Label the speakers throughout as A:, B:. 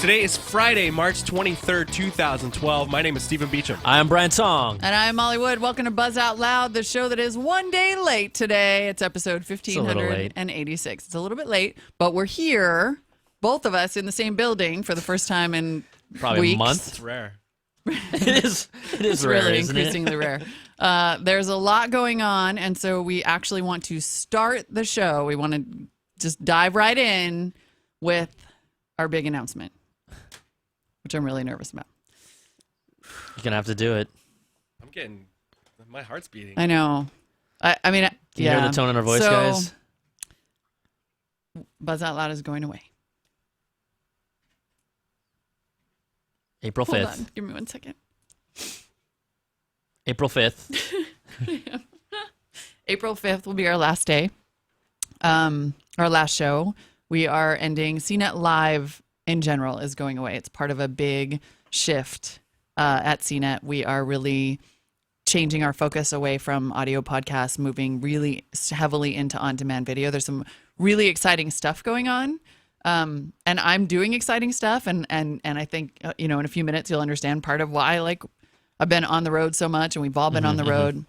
A: Today is Friday, March 23rd, 2012. My name is Stephen Beecham.
B: I'm Brian Song.
C: And I'm Molly Wood. Welcome to Buzz Out Loud, the show that is one day late today. It's episode 1586. It's a little bit late, but we're here, both of us in the same building for the first time in
B: probably
C: weeks.
B: A month.
A: It's rare.
B: It is
C: It's
B: rare,
C: really
B: isn't
C: increasingly rare. There's a lot going on, and so we actually want to start the show. We want to just dive right in with our big announcement, which I'm really nervous about.
B: You're going to have to do it.
A: I'm getting, my heart's beating.
C: I know. I mean,
B: Can you hear the tone in our voice,
C: so,
B: guys?
C: Buzz Out Loud is going away.
B: April 5th.
C: Hold on. Give me 1 second.
B: April 5th.
C: April 5th will be our last day, our last show. We are ending CNET Live in general is going away. It's part of a big shift at CNET. We are really changing our focus away from audio podcasts, moving really heavily into on-demand video. There's some really exciting stuff going on. And I'm doing exciting stuff. And I think, in a few minutes, you'll understand part of why, I've been on the road so much and we've all been on the road.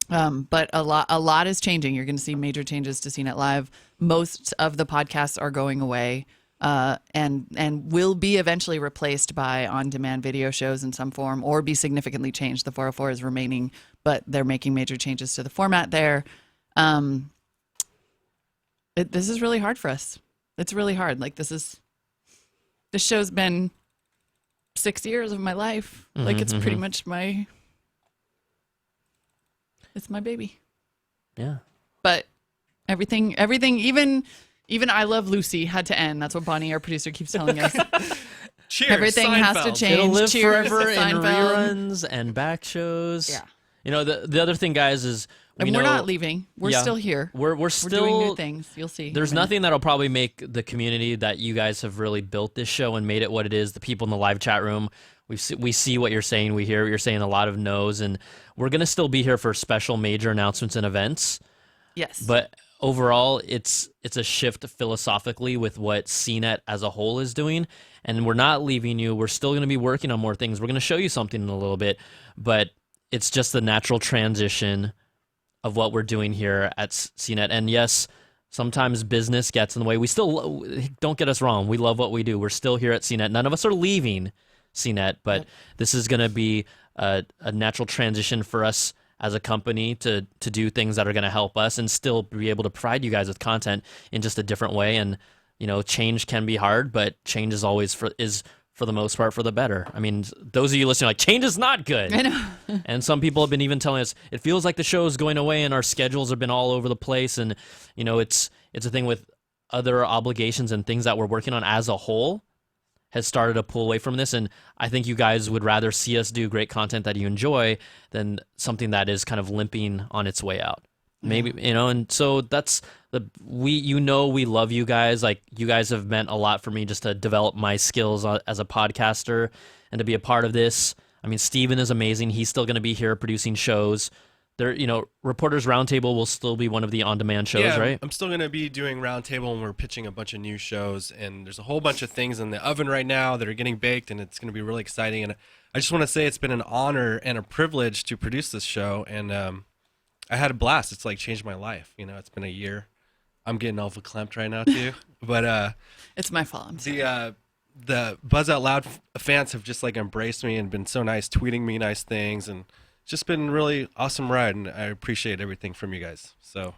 C: But a lot is changing. You're going to see major changes to CNET Live. Most of the podcasts are going away, and will be eventually replaced by on-demand video shows in some form, or be significantly changed. The 404 is remaining, but they're making major changes to the format there. This is really hard for us. It's really hard. This show's been 6 years of my life. It's pretty much it's my baby.
B: Yeah.
C: But everything, even I Love Lucy had to end. That's what Bonnie, our producer, keeps telling us.
A: Cheers,
C: Everything has to
A: Seinfeld.
C: change.
B: It'll live
C: Cheers,
B: forever in
C: Seinfeld.
B: reruns and back shows.
C: Yeah.
B: The other thing, guys, is
C: And we're not leaving. We're
B: Yeah.
C: still here.
B: We're still
C: doing new things. You'll see.
B: There's nothing that'll probably make the community that you guys have really built this show and made it what it is. The people in the live chat room, we see what you're saying. We hear what you're saying. A lot of no's, and we're gonna still be here for special major announcements and events.
C: Yes.
B: But overall, it's a shift philosophically with what CNET as a whole is doing, and we're not leaving you. We're still going to be working on more things. We're going to show you something in a little bit, but it's just the natural transition of what we're doing here at CNET. And yes, sometimes business gets in the way. We still, don't get us wrong, we love what we do. We're still here at CNET. None of us are leaving CNET, but this is going to be a natural transition for us as a company to do things that are going to help us and still be able to provide you guys with content in just a different way. And, change can be hard, but change is always for the most part for the better. I mean, those of you listening are like, change is not good.
C: I know.
B: And some people have been even telling us it feels like the show is going away and our schedules have been all over the place. And, it's a thing with other obligations and things that we're working on as a whole has started to pull away from this. And I think you guys would rather see us do great content that you enjoy than something that is kind of limping on its way out. Maybe, and so that's we love you guys. Like, you guys have meant a lot for me just to develop my skills as a podcaster and to be a part of this. I mean, Steven is amazing. He's still going to be here producing shows. There, Reporters Roundtable will still be one of the on-demand shows, right?
A: I'm still going to be doing Roundtable, and we're pitching a bunch of new shows, and there's a whole bunch of things in the oven right now that are getting baked, and it's going to be really exciting. And I just want to say it's been an honor and a privilege to produce this show, and I had a blast. It's changed my life. It's been a year. I'm getting all verklempt right now too, but
C: It's my fault. I'm sorry.
A: The Buzz Out Loud fans have just embraced me and been so nice, tweeting me nice things, and it's just been a really awesome ride, and I appreciate everything from you guys. So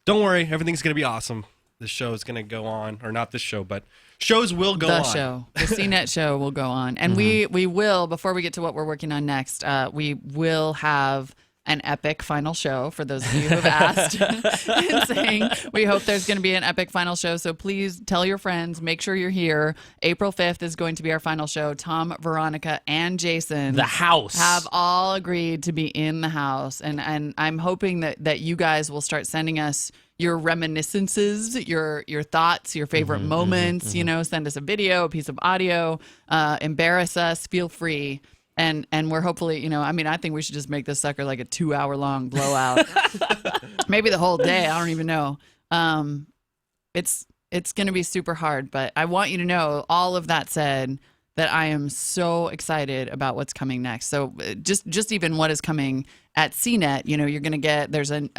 A: don't worry, everything's gonna be awesome. The show is gonna go on, or not this show, but shows will go on.
C: The CNET show will go on, and we will. Before we get to what we're working on next, we will have an epic final show for those of you who have asked and saying we hope there's going to be an epic final show. So please tell your friends, make sure you're here. April 5th is going to be our final show. Tom, Veronica, and Jason,
B: the house,
C: have all agreed to be in the house. And I'm hoping that you guys will start sending us your reminiscences, your thoughts, your favorite moments, send us a video, a piece of audio, embarrass us, feel free. And we're hopefully, I think we should just make this sucker like a Maybe the whole day. I don't even know. It's It's going to be super hard, but I want you to know, all of that said, that I am so excited about what's coming next. So just even what is coming at CNET, you're going to get, there's a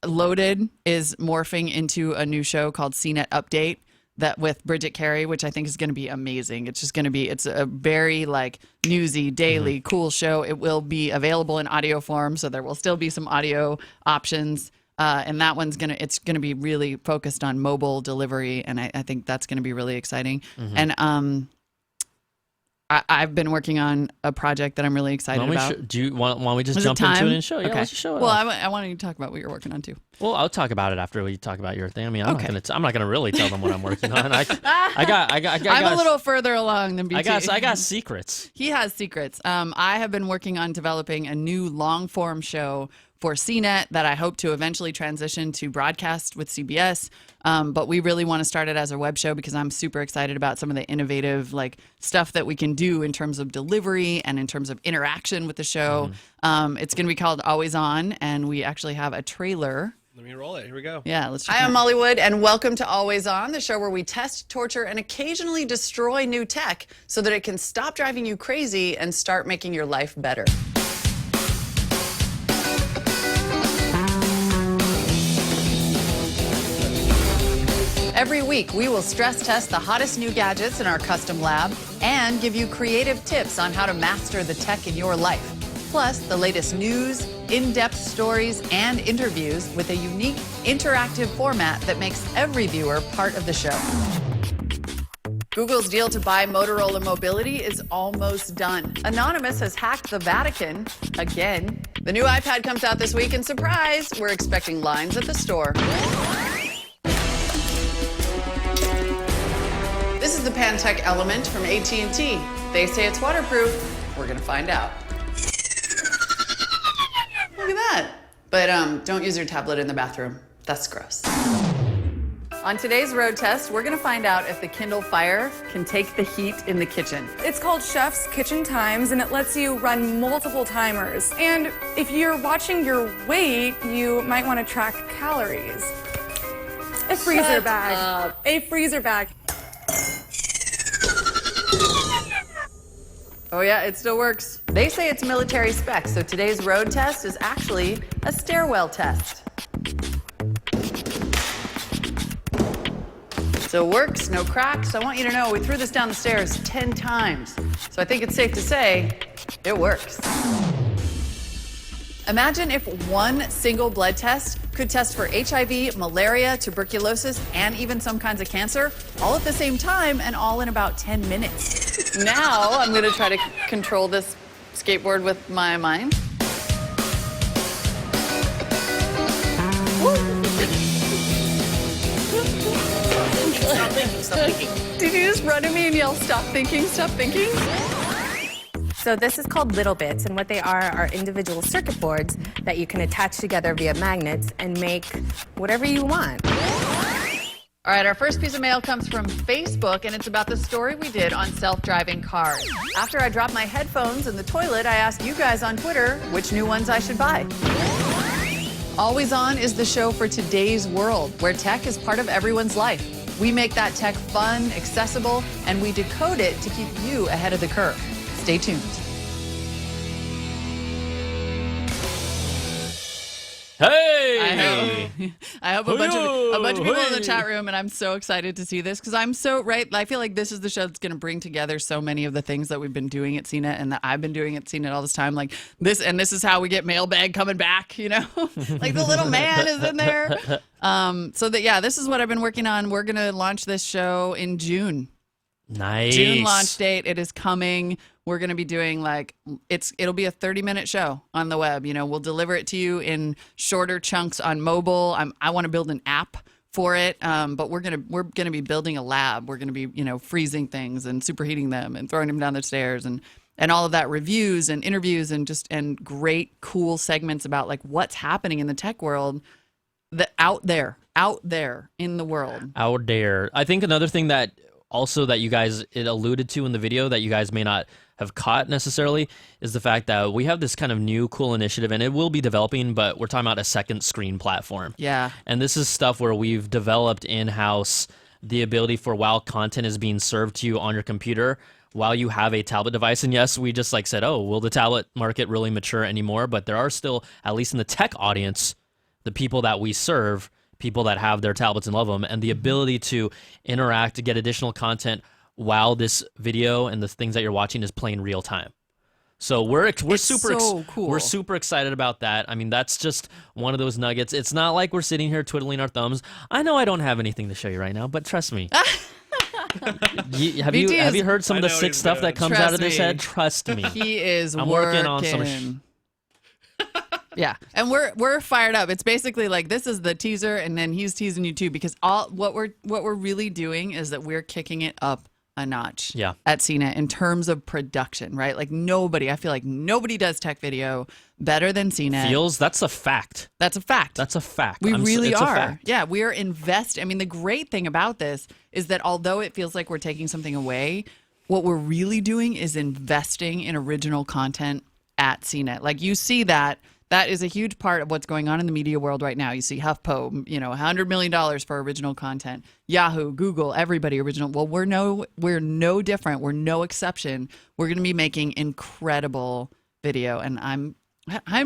C: Loaded is morphing into a new show called CNET Update that with Bridget Carey, which I think is going to be amazing. It's just going to be, it's a very like newsy, daily, cool show. It will be available in audio form, so there will still be some audio options. And that one's it's gonna be really focused on mobile delivery, and I think that's gonna be really exciting. And I've been working on a project that I'm really excited about.
B: Do you want we just
C: Was
B: jump
C: it time?
B: into it and show? Yeah,
C: Okay.
B: let's just show it.
C: Well,
B: off.
C: I want you to talk about what you're working on too.
B: Well, I'll talk about it after we talk about your thing. I mean, I'm
C: Okay.
B: not gonna really tell them what I'm working on. I got.
C: I'm a little further along than BT.
B: I got secrets.
C: He has secrets. I have been working on developing a new long form show for CNET that I hope to eventually transition to broadcast with CBS. But we really want to start it as a web show because I'm super excited about some of the innovative like stuff that we can do in terms of delivery and in terms of interaction with the show. It's going to be called Always On, and we actually have a trailer.
A: Let me roll it. Here we go.
C: Yeah, let's check. Hi, I'm Molly Wood, and welcome to Always On, the show where we test, torture, and occasionally destroy new tech so that it can stop driving you crazy and start making your life better. Every week, we will stress test the hottest new gadgets in our custom lab and give you creative tips on how to master the tech in your life. Plus, the latest news, in-depth stories, and interviews with a unique interactive format that makes every viewer part of the show. Google's deal to buy Motorola Mobility is almost done. Anonymous has hacked the Vatican again. The new iPad comes out this week, and surprise, we're expecting lines at the store. This is the Pantech Element from AT&T. They say it's waterproof. We're gonna find out. Look at that. But don't use your tablet in the bathroom. That's gross. On today's road test, we're gonna find out if the Kindle Fire can take the heat in the kitchen.
D: It's called Chef's Kitchen Times, and it lets you run multiple timers. And if you're watching your weight, you might want to track calories. A freezer bag. A freezer bag.
C: Oh yeah, it still works. They say it's military spec, so today's road test is actually a stairwell test. So it works, no cracks. I want you to know we threw this down the stairs 10 times. So I think it's safe to say it works. Imagine if one single blood test could test for HIV, malaria, tuberculosis, and even some kinds of cancer, all at the same time and all in about 10 minutes. Now I'm going to try to control this skateboard with my mind. Stop thinking. Did you just run at me and yell, stop thinking, stop thinking?
E: So this is called Little Bits, and what they are individual circuit boards that you can attach together via magnets and make whatever you want.
C: All right, our first piece of mail comes from Facebook, and it's about the story we did on self-driving cars. After I dropped my headphones in the toilet, I asked you guys on Twitter which new ones I should buy. Always On is the show for today's world, where tech is part of everyone's life. We make that tech fun, accessible, and we decode it to keep you ahead of the curve. Stay tuned.
B: Hey!
C: I hope a bunch of people in the chat room, and I'm so excited to see this because I'm so I feel like this is the show that's going to bring together so many of the things that we've been doing at CNET and that I've been doing at CNET all this time. Like this, and this is how we get mailbag coming back. You know, like the little man is in there. This is what I've been working on. We're going to launch this show in June.
B: Nice.
C: June launch date. It is coming. We're going to be doing it'll be a 30-minute show on the web. You know, we'll deliver it to you in shorter chunks on mobile. I want to build an app for it. But we're going to be building a lab. We're going to be, freezing things and superheating them and throwing them down the stairs and all of that, reviews and interviews and great cool segments about like what's happening in the tech world out there in the world.
B: Out there. I think another thing that also that you guys it alluded to in the video that you guys may not have caught necessarily is the fact that we have this kind of new cool initiative, and it will be developing, but we're talking about a second screen platform.
C: Yeah.
B: And this is stuff where we've developed in-house the ability for while content is being served to you on your computer while you have a tablet device. And yes, we just like said, oh, will the tablet market really mature anymore? But there are still, at least in the tech audience, the people that we serve, people that have their tablets and love them, and the ability to interact, to get additional content while this video and the things that you're watching is playing real time. So we're super
C: cool.
B: We're super excited about that. I mean, that's just one of those nuggets. It's not like we're sitting here twiddling our thumbs. I know I don't have anything to show you right now, but trust me. Have you heard some of the sick stuff that comes out of this head? Trust me.
C: He is
B: I'm working on some
C: yeah, and we're fired up. It's basically like this is the teaser, and then he's teasing you too, because what we're really doing is that we're kicking it up a notch.
B: Yeah.
C: At CNET in terms of production, right? Like I feel like nobody does tech video better than CNET.
B: That's a fact.
C: That's a fact.
B: That's a fact.
C: We really
B: it's a
C: are.
B: fact.
C: Yeah, we are investing. I mean, the great thing about this is that although it feels like we're taking something away, what we're really doing is investing in original content at CNET. Like you see that is a huge part of what's going on in the media world right now. You see HuffPo, $100 million for original content. Yahoo, Google, everybody original. Well, we're no different. We're no exception. We're going to be making incredible video, and I'm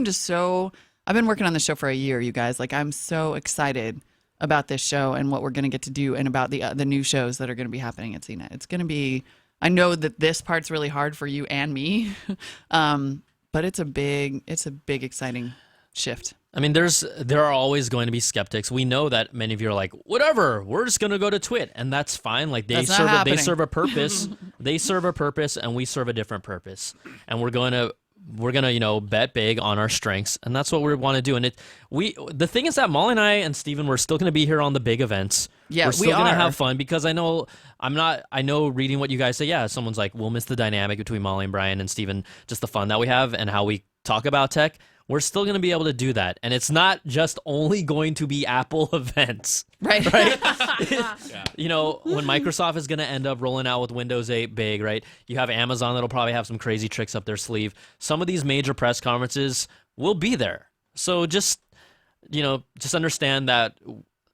C: just so. I've been working on this show for a year, you guys. Like I'm so excited about this show and what we're going to get to do, and about the new shows that are going to be happening at CNET. It's going to be. I know that this part's really hard for you and me. But it's a big, exciting shift.
B: I mean, there are always going to be skeptics. We know that many of you are like, whatever, we're just going to go to Twit, and that's fine. Like they serve a purpose. They serve a purpose, and we serve a different purpose. And we're gonna bet big on our strengths, and that's what we want to do. And the thing is that Molly and I and Steven, we're still going to be here on the big events.
C: Yeah,
B: we're still going to have fun, because I know reading what you guys say, yeah, someone's like, we'll miss the dynamic between Molly and Brian and Steven, just the fun that we have and how we talk about tech. We're still going to be able to do that. And it's not just only going to be Apple events. Right? Yeah. When Microsoft is going to end up rolling out with Windows 8 big, right? You have Amazon that'll probably have some crazy tricks up their sleeve. Some of these major press conferences will be there. So just understand that,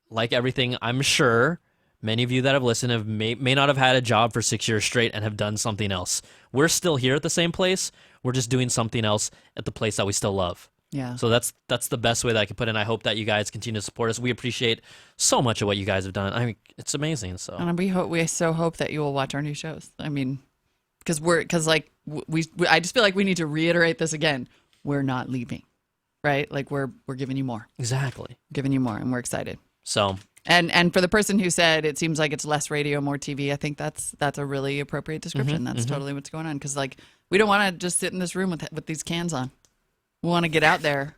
B: like everything, I'm sure many of you that have listened may not have had a job for 6 years straight and have done something else. We're still here at the same place. We're just doing something else at the place that we still love.
C: Yeah.
B: So that's the best way that I can put it. And I hope that you guys continue to support us. We appreciate so much of what you guys have done. I mean, it's amazing. So,
C: and we so hope that you will watch our new shows. I mean, I just feel like we need to reiterate this again. We're not leaving, right? Like we're giving you more.
B: Exactly.
C: Giving you more, and we're excited.
B: So.
C: And for the person who said it seems like it's less radio, more TV, I think that's a really appropriate description. That's totally what's going on. Because we don't want to just sit in this room with these cans on. We want to get out there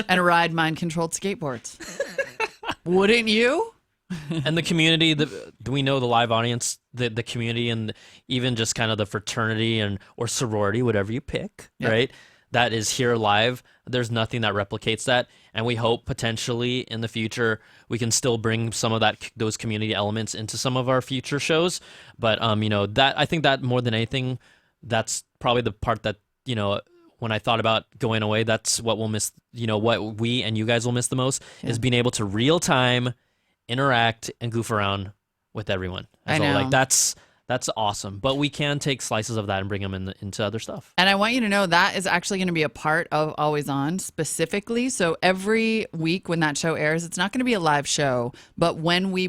C: and ride mind-controlled skateboards. Wouldn't you?
B: And the community, we know the live audience, the community, and even just kind of the fraternity or sorority, whatever you pick, right? That is here live. There's nothing that replicates that, and we hope potentially in the future we can still bring some of those community elements into some of our future shows. But that I think that more than anything, that's probably the part that when I thought about going away, that's what we'll miss. What we and you guys will miss the most is being able to real time interact and goof around with everyone.
C: I know.
B: Like that's awesome. But we can take slices of that and bring them into other stuff.
C: And I want you to know that is actually going to be a part of Always On specifically. So every week when that show airs, it's not going to be a live show, but when we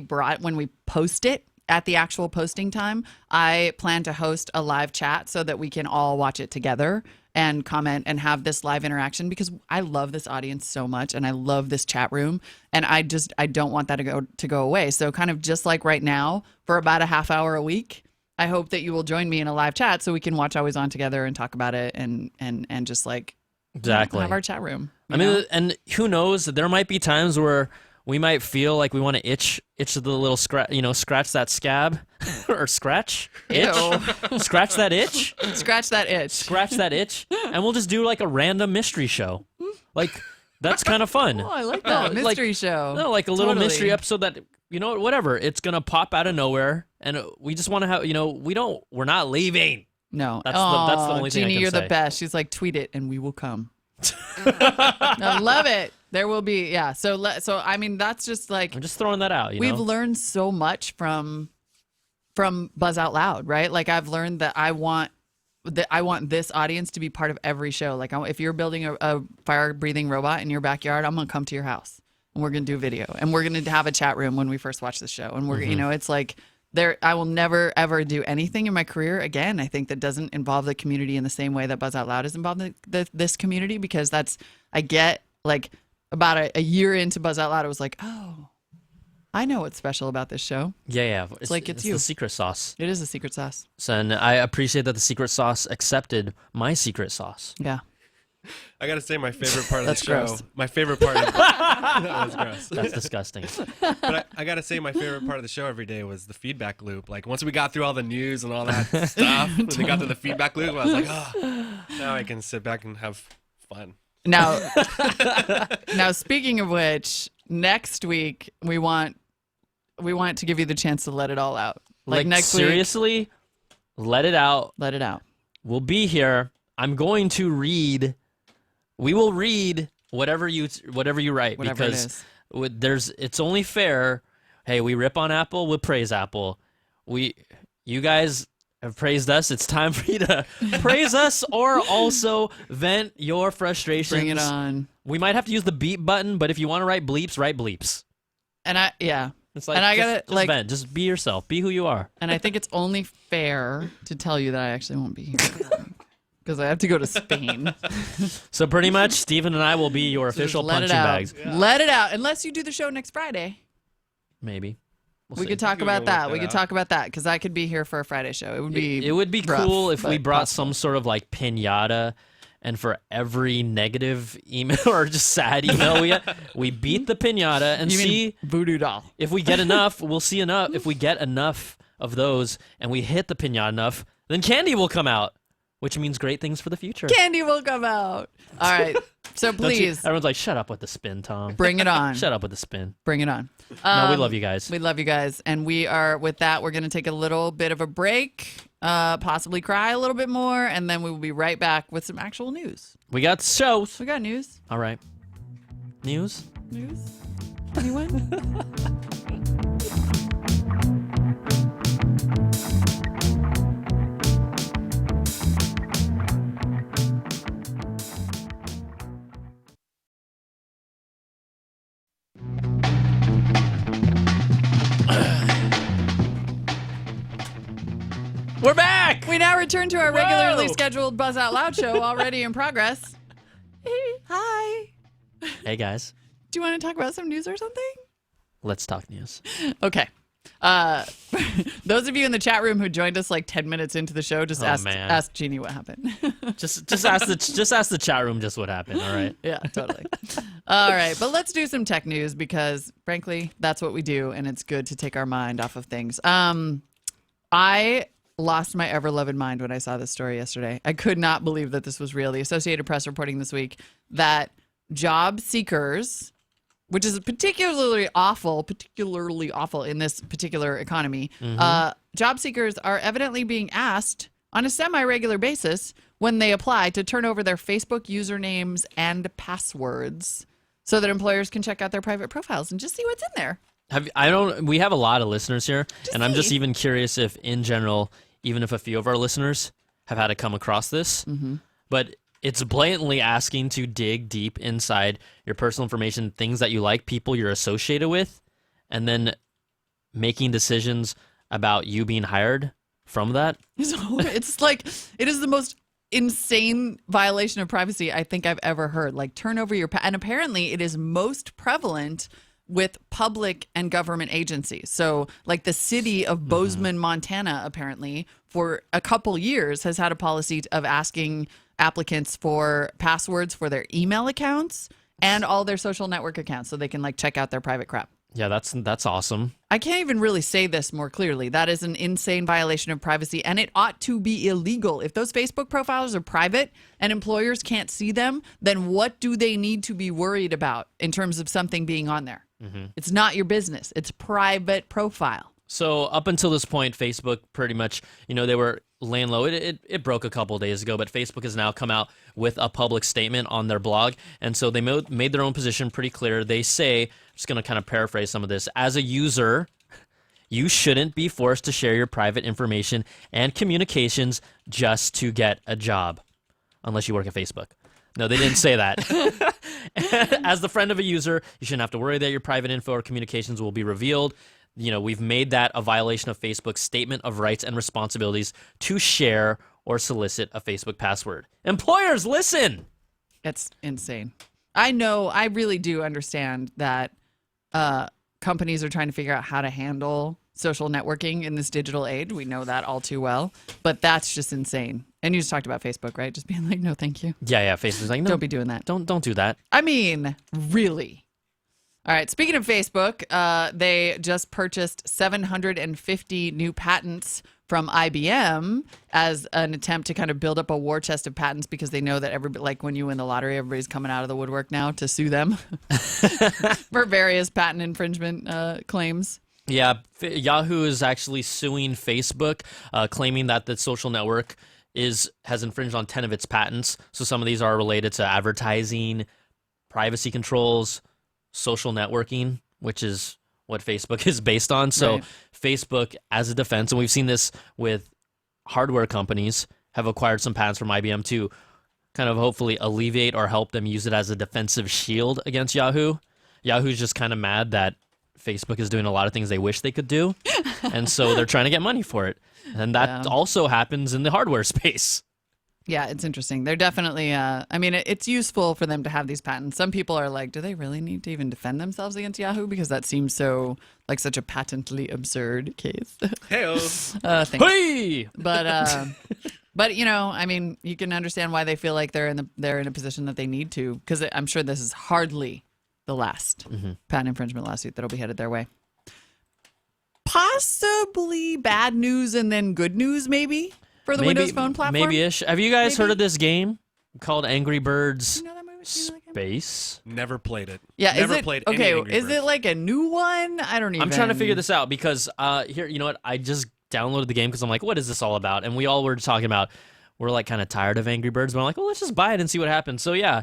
C: post it at the actual posting time, I plan to host a live chat so that we can all watch it together and comment and have this live interaction, because I love this audience so much and I love this chat room, and I don't want that to go away. So kind of just like right now, for about a half hour a week, I hope that you will join me in a live chat so we can watch Always On together and talk about it and just like
B: exactly
C: have our chat room.
B: I mean, and who knows, there might be times where we might feel like we want to itch the little scratch that scab or scratch that itch, and we'll just do like a random mystery show. Like that's kind of fun.
C: Oh, I like that mystery show.
B: No, like a little mystery episode that you know, whatever. It's gonna pop out of nowhere, and we just want to have, you know, we're not leaving.
C: No.
B: That's the only thing I
C: Jeannie,
B: can
C: you're
B: say.
C: the best. She's like, tweet it and we will come. I love it. There will be, yeah. So I mean, that's just like,
B: I'm just throwing that out.
C: we've learned so much from Buzz Out Loud, right? Like I've learned that I want this audience to be part of every show. Like if you're building a fire breathing robot in your backyard, I'm gonna come to your house and we're gonna do video and we're gonna have a chat room when we first watch the show. And we're you know, it's like I will never ever do anything in my career again, I think, that doesn't involve the community in the same way that Buzz Out Loud is involved in this community, because I get like about a year into Buzz Out Loud, I was like, oh, I know what's special about this show.
B: Yeah.
C: It's like it's you.
B: The secret sauce.
C: It is a secret sauce.
B: So, and I appreciate that the secret sauce accepted my secret sauce.
C: Yeah.
A: I gotta say, my favorite part of the
C: That's
A: show.
C: gross.
A: My favorite part. That was gross.
B: That's disgusting.
A: But I gotta say, my favorite part of the show every day was the feedback loop. Like once we got through all the news and all that stuff, when we got to the feedback loop, I was like, oh, now I can sit back and have fun.
C: Now, speaking of which, next week we want to give you the chance to let it all out. Like next
B: seriously, let it out.
C: Let it out.
B: We'll be here. I'm going to read. We will read whatever you write,
C: Whatever
B: because it's only fair. Hey, we rip on Apple, we'll praise Apple. You guys have praised us. It's time for you to praise us or also vent your frustrations.
C: Bring it on.
B: We might have to use the beep button, but if you want to write bleeps, write bleeps.
C: And
B: It's like,
C: and I
B: just
C: gotta
B: vent. Just be yourself. Be who you are.
C: and I think it's only fair to tell you that I actually won't be here because I have to go to Spain.
B: So pretty much, Steven and I will be your official
C: Let it
B: punching
C: out.
B: bags.
C: Let it out. Unless you do the show next Friday.
B: Maybe. We'll
C: We
B: see.
C: could talk
A: We
C: about
A: can
C: that.
A: work
C: We
A: that
C: could
A: out.
C: talk about that because I could be here for a Friday show. It would be
B: It would be
C: rough,
B: cool if we
C: but
B: brought
C: possible.
B: some sort of like pinata, and for every negative email or just sad email we beat the pinata and
C: You mean
B: see
C: voodoo doll.
B: if we get enough. We'll see enough. If we get enough of those and we hit the pinata enough, then candy will come out, which means great things for the future.
C: Candy will come out. All right. So
B: Don't you-
C: please
B: everyone's like, shut up with the spin, Tom.
C: bring it on.
B: Shut up with the spin.
C: Bring it on.
B: No, we love you guys.
C: We love you guys. And we are, with that, we're going to take a little bit of a break, possibly cry a little bit more, and then we will be right back with some actual news.
B: We got shows.
C: We got news.
B: All right. News?
C: News? Anyone?
B: We're back!
C: We now return to our regularly scheduled Buzz Out Loud show, already in progress. Hi.
B: Hey, guys.
C: Do you want to talk about some news or something?
B: Let's talk news.
C: Okay. Those of you in the chat room who joined us like 10 minutes into the show, just
B: man.
C: ask Jeannie what happened.
B: Just ask the chat room just what happened, all right?
C: Yeah, totally. All right, but let's do some tech news because, frankly, that's what we do, and it's good to take our mind off of things. I lost my ever-loving mind when I saw this story yesterday. I could not believe that this was real. The Associated Press reporting this week that job seekers, which is particularly awful in this particular economy, job seekers are evidently being asked on a semi-regular basis when they apply to turn over their Facebook usernames and passwords so that employers can check out their private profiles and just see what's in there.
B: We have a lot of listeners here, and I'm just
C: see.
B: even curious if, in general, even if a few of our listeners have had to come across this, but it's blatantly asking to dig deep inside your personal information, things that you like, people you're associated with, and then making decisions about you being hired from that.
C: So it's like, it is the most insane violation of privacy I think I've ever heard. Like, turn over your and apparently it is most prevalent with public and government agencies. So like the city of Bozeman, Montana, apparently for a couple years has had a policy of asking applicants for passwords for their email accounts and all their social network accounts so they can like check out their private crap.
B: Yeah, that's awesome.
C: I can't even really say this more clearly. That is an insane violation of privacy, and it ought to be illegal. If those Facebook profiles are private and employers can't see them, then what do they need to be worried about in terms of something being on there? It's not your business. It's private profile.
B: So up until this point, Facebook pretty much, they were laying low. It broke a couple days ago, but Facebook has now come out with a public statement on their blog. And so they made their own position pretty clear. They say, I'm just going to kind of paraphrase some of this, as a user, you shouldn't be forced to share your private information and communications just to get a job, unless you work at Facebook. No, they didn't say that. As the friend of a user, you shouldn't have to worry that your private info or communications will be revealed. We've made that a violation of Facebook's statement of rights and responsibilities to share or solicit a Facebook password. Employers, listen!
C: It's insane. I really do understand that companies are trying to figure out how to handle social networking in this digital age. We know that all too well, but that's just insane. And you just talked about Facebook, right? Just being like, no, thank you.
B: Yeah, Facebook's like, no,
C: don't be doing that.
B: Don't do that.
C: I mean, really? All right, speaking of Facebook, they just purchased 750 new patents from IBM as an attempt to kind of build up a war chest of patents because they know that like when you win the lottery, everybody's coming out of the woodwork now to sue them for various patent infringement claims.
B: Yeah, Yahoo is actually suing Facebook, claiming that the social network has infringed on 10 of its patents. So some of these are related to advertising, privacy controls, social networking, which is what Facebook is based on. So
C: Right.
B: Facebook, as a defense, and we've seen this with hardware companies, have acquired some patents from IBM to kind of hopefully alleviate or help them use it as a defensive shield against Yahoo. Yahoo's just kind of mad that Facebook is doing a lot of things they wish they could do, and so they're trying to get money for it. And that also happens in the hardware space.
C: Yeah, it's interesting. They're definitely, it's useful for them to have these patents. Some people are like, do they really need to even defend themselves against Yahoo? Because that seems so, like, such a patently absurd case.
A: Hey-o.
C: Thanks.
B: Hey!
C: But you can understand why they feel like they're in a position that they need to, because I'm sure this is hardly the last patent infringement lawsuit that'll be headed their way. Possibly bad news and then good news, maybe, for the Windows Phone platform.
B: Maybe-ish. Have you guys heard of this game called Angry Birds
C: You know that movie? You know that game?
B: Space?
A: Never played it.
C: Yeah,
A: Never
C: is it
A: played any
C: okay?
A: Angry
C: Is
A: Birds.
C: it like a new one? I don't even.
B: I'm trying to figure this out because here, you know what? I just downloaded the game because I'm like, what is this all about? And we all were talking about we're like kind of tired of Angry Birds, but I'm like, well, let's just buy it and see what happens. So yeah,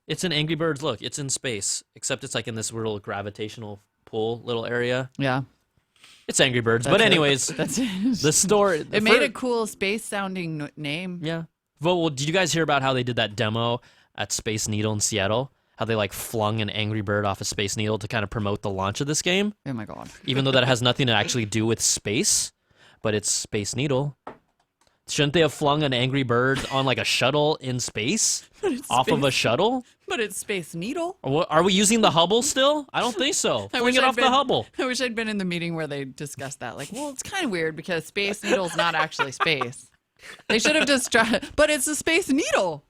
B: it's an Angry Birds. Look, it's in space, except it's like in this little gravitational pull little area.
C: Yeah,
B: It's Angry Birds.
C: That's
B: But
C: it.
B: anyways,
C: that's it.
B: the story.
C: It made a cool space-sounding name.
B: Yeah. Well, did you guys hear about how they did that demo at Space Needle in Seattle? How they like flung an Angry Bird off a Space Needle to kind of promote the launch of this game?
C: Oh my god!
B: Even though that has nothing to actually do with space, but it's Space Needle. Shouldn't they have flung an Angry Bird on like a shuttle in space? Off of a shuttle?
C: But it's Space Needle.
B: Or are we using the Hubble still? I don't think so.
C: I
B: Fling
C: wish
B: it
C: I'd
B: off the
C: been-
B: Hubble.
C: I wish I'd been in the meeting where they discussed that. Like, well, it's kind of weird because Space Needle's not actually space. They should have just tried, but it's a Space Needle.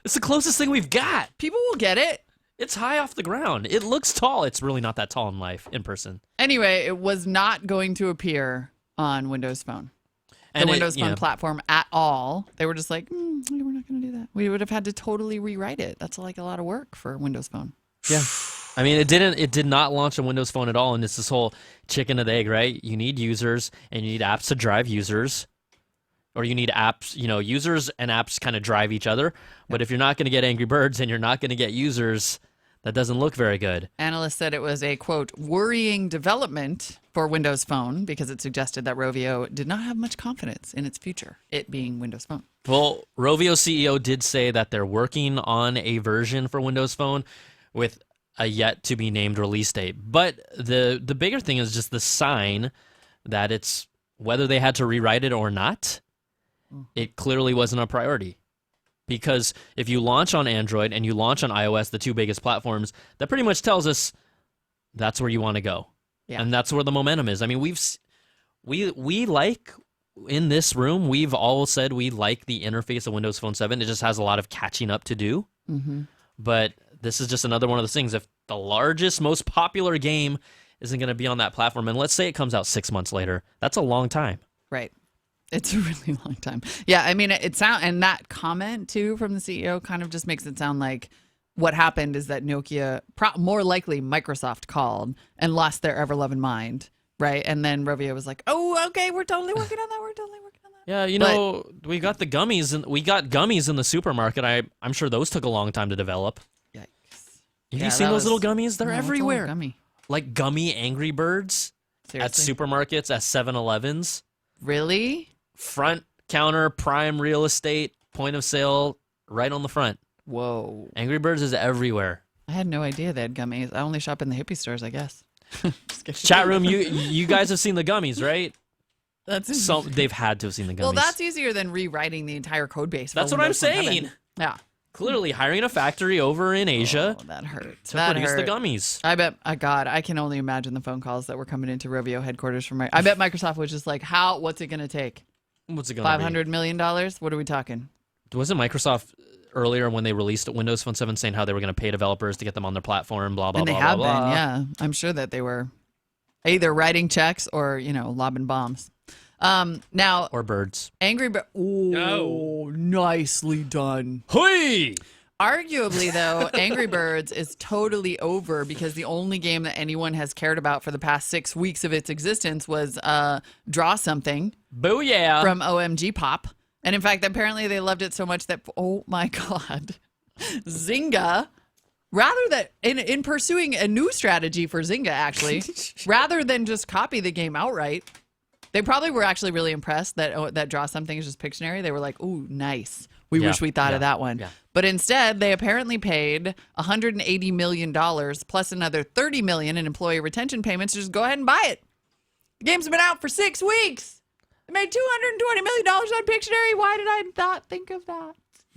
B: It's the closest thing we've got.
C: People will get it.
B: It's high off the ground. It looks tall. It's really not that tall in life, in person.
C: Anyway, it was not going to appear on Windows Phone. The Windows Phone platform at all. They were just like, we're not going to do that. We would have had to totally rewrite it. That's like a lot of work for Windows Phone.
B: Yeah. I mean, it did not launch on Windows Phone at all, and it's this whole chicken and egg, right? You need users, and you need apps to drive users. Or you need apps, users and apps kind of drive each other. But if you're not going to get Angry Birds and you're not going to get users, that doesn't look very good.
C: Analysts said it was a, quote, worrying development for Windows Phone because it suggested that Rovio did not have much confidence in its future, it being Windows Phone.
B: Well, Rovio CEO did say that they're working on a version for Windows Phone with a yet-to-be-named release date. But the bigger thing is just the sign that it's, whether they had to rewrite it or not, it clearly wasn't a priority. Because if you launch on Android and you launch on iOS, the two biggest platforms, that pretty much tells us that's where you want to go.
C: Yeah.
B: And that's where the momentum is. I mean, we like, in this room, we've all said we like the interface of Windows Phone 7. It just has a lot of catching up to do.
C: Mm-hmm.
B: But this is just another one of those things. If the largest, most popular game isn't going to be on that platform, and let's say it comes out 6 months later, that's a long time.
C: Right. It's a really long time. Yeah, I mean, and that comment, too, from the CEO kind of just makes it sound like what happened is that Nokia, more likely Microsoft, called and lost their ever-loving mind, right? And then Rovio was like, "Oh, okay, we're totally working on that. We're totally working on that."
B: Yeah, you know, we got the gummies, and we got gummies in the supermarket. I'm sure those took a long time to develop.
C: Yikes!
B: Have you seen those little gummies? They're
C: No, it's all
B: everywhere.
C: gummy.
B: Like gummy Angry Birds at
C: Seriously?
B: supermarkets, at 7-Elevens.
C: Really?
B: Front counter, prime real estate, point of sale, right on the front.
C: Whoa!
B: Angry Birds is everywhere.
C: I had no idea they had gummies. I only shop in the hippie stores, I guess. Just kidding.
B: Chat room, you guys have seen the gummies, right?
C: That's
B: They've had to have seen the gummies.
C: well, that's easier than rewriting the entire code base. for
B: That's what I'm
C: Windows 11.
B: saying.
C: Yeah.
B: Clearly hiring a factory over in Asia
C: Oh, that hurt.
B: to
C: That
B: produce
C: hurt.
B: the gummies.
C: I bet, God, I can only imagine the phone calls that were coming into Rovio headquarters from. I bet Microsoft was just like, what's it going to take?
B: What's it going to be?
C: $500 million? What are we talking?
B: Wasn't Microsoft earlier when they released Windows Phone 7 saying how they were going to pay developers to get them on their platform, blah, blah,
C: And they
B: blah,
C: have
B: blah,
C: been,
B: blah.
C: yeah. I'm sure that they were either writing checks or, lobbing bombs. Now,
B: Or birds.
C: Angry Birds. Oh, nicely done.
B: Hey!
C: Arguably, though, Angry Birds is totally over because the only game that anyone has cared about for the past 6 weeks of its existence was Draw Something
B: Booyah!
C: from OMG Pop. And in fact, apparently they loved it so much that, oh my God, Zynga, rather than, in pursuing a new strategy for Zynga, actually, rather than just copy the game outright, they probably were actually really impressed that Draw Something is just Pictionary. They were like, ooh, nice. We
B: Yeah,
C: wish we thought
B: yeah,
C: of that one.
B: yeah.
C: But instead, they apparently paid $180 million plus another $30 million in employee retention payments to just go ahead and buy it. The game's been out for 6 weeks. They made $220 million on Pictionary. Why did I not think of that?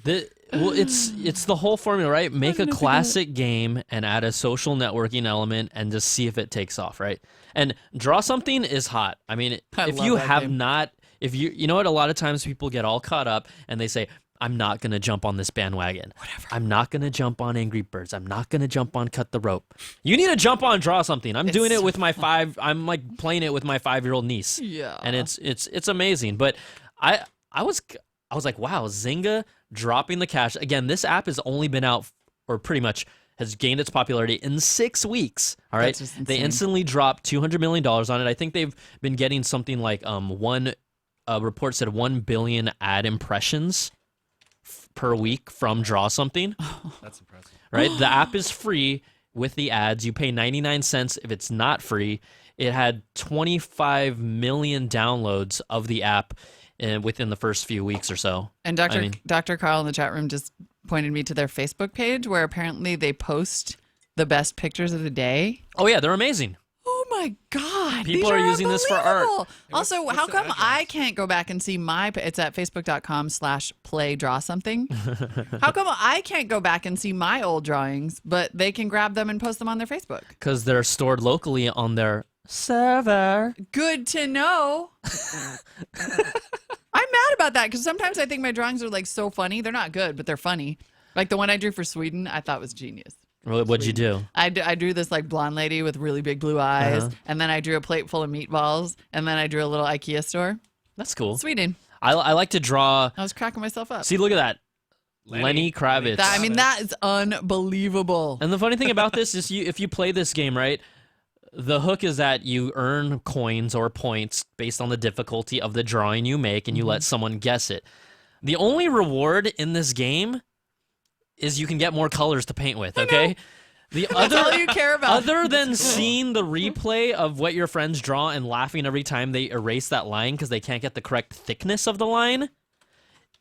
B: It's the whole formula, right? Make a
C: didn't think of
B: classic game and add a social networking element and just see if it takes off, right? And Draw Something is hot. I mean,
C: I
B: if
C: love
B: you
C: that
B: have
C: game.
B: not, if you know what, a lot of times people get all caught up and they say, I'm not going to jump on this bandwagon. Whatever. I'm not going to jump on Angry Birds. I'm not going to jump on Cut the Rope. You need to jump on Draw Something. I'm doing it with my I'm like playing it with my 5-year-old niece.
C: Yeah.
B: And it's amazing. But I was like, wow, Zynga dropping the cash. Again, this app has only been out, or pretty much has gained its popularity in 6 weeks. All right.
C: That's just
B: They
C: insane.
B: instantly dropped $200 million on it. I think they've been getting something like one report said 1 billion ad impressions per week from Draw Something.
A: That's impressive.
B: Right? The app is free with the ads. You pay 99 cents if it's not free. It had 25 million downloads of the app within the first few weeks or so.
C: And Dr. Carl in the chat room just pointed me to their Facebook page where apparently they post the best pictures of the day.
B: Oh yeah, they're amazing.
C: Oh my God.
B: People
C: these
B: are using this for art.
C: unbelievable.
A: what's-
C: Also,
A: what's
C: how
A: the
C: come
A: address?
C: I can't go back and see it's at facebook.com/playdrawsomething. How come I can't go back and see my old drawings, but they can grab them and post them on their Facebook?
B: Because they're stored locally on their server.
C: Good to know. I'm mad about that because sometimes I think my drawings are like so funny. They're not good, but they're funny. Like the one I drew for Sweden, I thought was genius.
B: What'd you do?
C: I drew this like blonde lady with really big blue eyes, and then I drew a plate full of meatballs, and then I drew a little IKEA store.
B: That's cool.
C: Sweden.
B: I like to draw.
C: I was cracking myself up.
B: See, look at that. Lenny Kravitz.
C: That is unbelievable.
B: And the funny thing about this is if you play this game, right, the hook is that you earn coins or points based on the difficulty of the drawing you make, and you let someone guess it. The only reward in this game is you can get more colors to paint with, okay? The
C: That's all you care about.
B: Other than seeing the replay of what your friends draw and laughing every time they erase that line because they can't get the correct thickness of the line,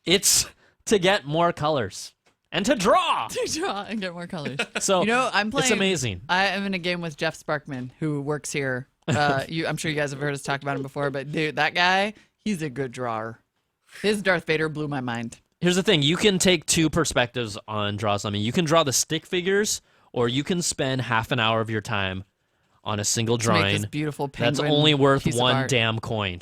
B: it's to get more colors and to draw.
C: To draw and get more colors.
B: So
C: I'm playing.
B: It's amazing.
C: I am in a game with Jeff Sparkman, who works here. I'm sure you guys have heard us talk about him before, but dude, that guy, he's a good drawer. His Darth Vader blew my mind.
B: Here's the thing. You can take two perspectives on Draw Something. You can draw the stick figures, or you can spend half an hour of your time on a single
C: To make
B: drawing.
C: this beautiful
B: That's
C: penguin
B: only worth
C: piece of
B: one
C: art.
B: damn coin.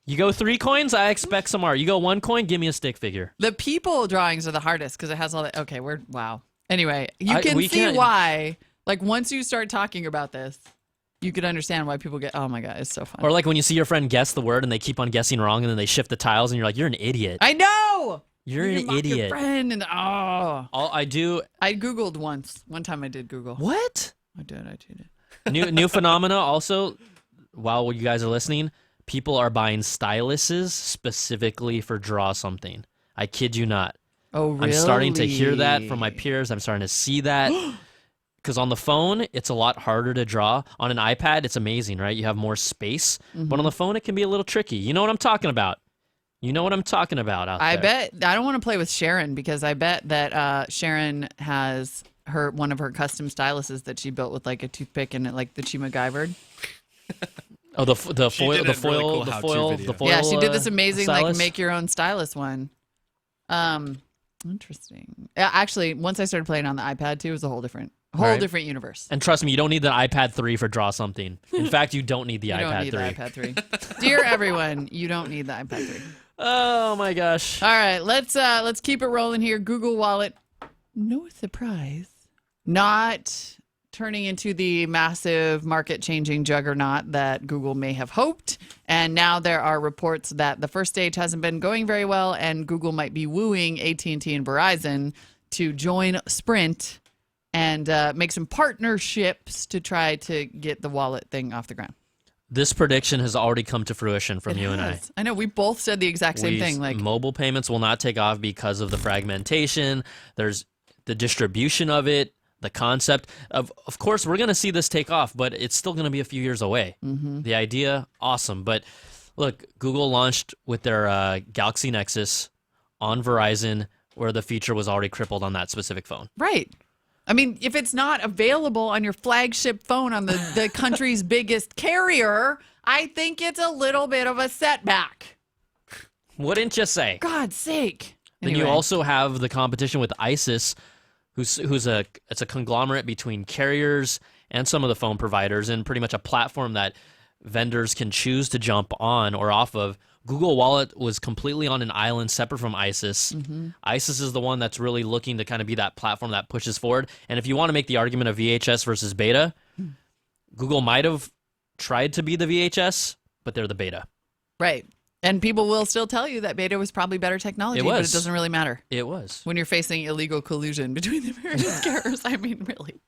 B: You go 3 coins, I expect some art. You go 1 coin, give me a stick figure.
C: The people drawings are the hardest because it has all that. Okay, wow. Anyway, you
B: We
C: can see
B: can't-
C: why. Like once you start talking about this, you could understand why people get. Oh my god, it's so fun.
B: Or like when you see your friend guess the word and they keep on guessing wrong and then they shift the tiles and you're like, you're an idiot.
C: I know.
B: You're
C: You
B: an
C: mock your
B: idiot.
C: friend and
B: All I do.
C: I Googled once. One time I did Google.
B: What?
C: I did.
B: New phenomena also. While you guys are listening, people are buying styluses specifically for draw something. I kid you not.
C: Oh, really?
B: I'm starting to hear that from my peers. I'm starting to see that. Because on the phone, it's a lot harder to draw. On an iPad, it's amazing, right? You have more space. But on the phone, it can be a little tricky. You know what I'm talking about. You know what I'm talking about out there.
C: I bet I don't want to play with Sharon because I bet that Sharon has one of her custom styluses that she built with like a toothpick and it like that she MacGyvered.
B: Oh, the
A: She
B: foil,
A: did
B: the
A: a really
B: foil,
A: cool
B: the
A: how-to
B: foil,
A: video.
B: the foil.
C: Yeah, she did this amazing like
B: stylus.
C: make your own stylus one. Interesting. Yeah, actually, once I started playing on the iPad too, it was a whole different
B: Right.
C: different universe.
B: And trust me, you don't need the iPad 3 for draw something. In fact, you don't need the
C: You
B: iPad
C: don't need
B: 3.
C: the iPad 3. Dear everyone, you don't need the iPad 3.
B: Oh my gosh.
C: All right, let's keep it rolling here. Google Wallet, no surprise, not turning into the massive market-changing juggernaut that Google may have hoped. And now there are reports that the first stage hasn't been going very well, and Google might be wooing AT&T and Verizon to join Sprint and make some partnerships to try to get the wallet thing off the ground.
B: This prediction has already come to fruition from you and I.
C: I know we both said the exact same thing. Like
B: mobile payments will not take off because of the fragmentation. There's the distribution of it, the concept of course, we're going to see this take off, but it's still going to be a few years away. The idea, awesome. But look, Google launched with their Galaxy Nexus on Verizon, where the feature was already crippled on that specific phone.
C: right. I mean, if it's not available on your flagship phone on the country's biggest carrier, I think it's a little bit of a setback.
B: Wouldn't you say?
C: God's sake.
B: Then you
C: Anyway.
B: also have the competition with ISIS, who's a conglomerate between carriers and some of the phone providers, and pretty much a platform that vendors can choose to jump on or off of. Google Wallet was completely on an island separate from ISIS. ISIS is the one that's really looking to kind of be that platform that pushes forward. And if you want to make the argument of VHS versus beta, Google might have tried to be the VHS, but they're the beta.
C: Right. And people will still tell you that beta was probably better technology,
B: It
C: but
B: was.
C: it doesn't really matter.
B: It was.
C: When you're facing illegal collusion between the various carriers, I mean, really.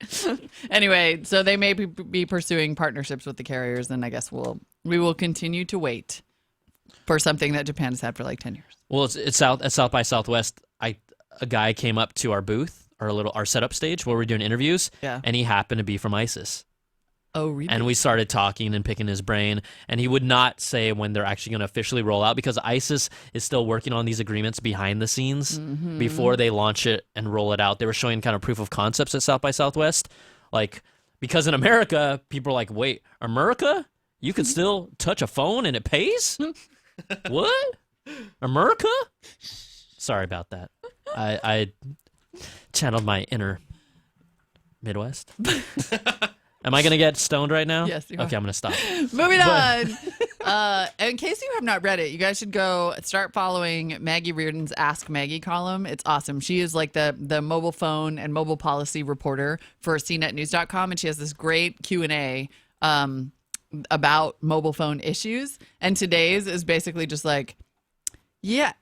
C: Anyway, so they may be pursuing partnerships with the carriers, and I guess we will continue to wait for something that Japan has had for like 10 years.
B: Well, it's at South by Southwest. A guy came up to our booth, our setup stage where we're doing interviews,
C: Yeah.
B: and he happened to be from ISIS.
C: Oh, really?
B: And we started talking and picking his brain, and he would not say when they're actually going to officially roll out because ISIS is still working on these agreements behind the scenes before they launch it and roll it out. They were showing kind of proof of concepts at South by Southwest, like because in America, people are like, "Wait, America? You can still touch a phone and it pays? What? America?" Sorry about that. I channeled my inner Midwest. Am I going to get stoned right now?
C: Yes, you are.
B: Okay, I'm going to stop.
C: Moving on. In case you have not read it, you guys should go start following Maggie Reardon's Ask Maggie column. It's awesome. She is like the mobile phone and mobile policy reporter for CNETnews.com, and she has this great Q&A about mobile phone issues. And today's is basically just like, yeah,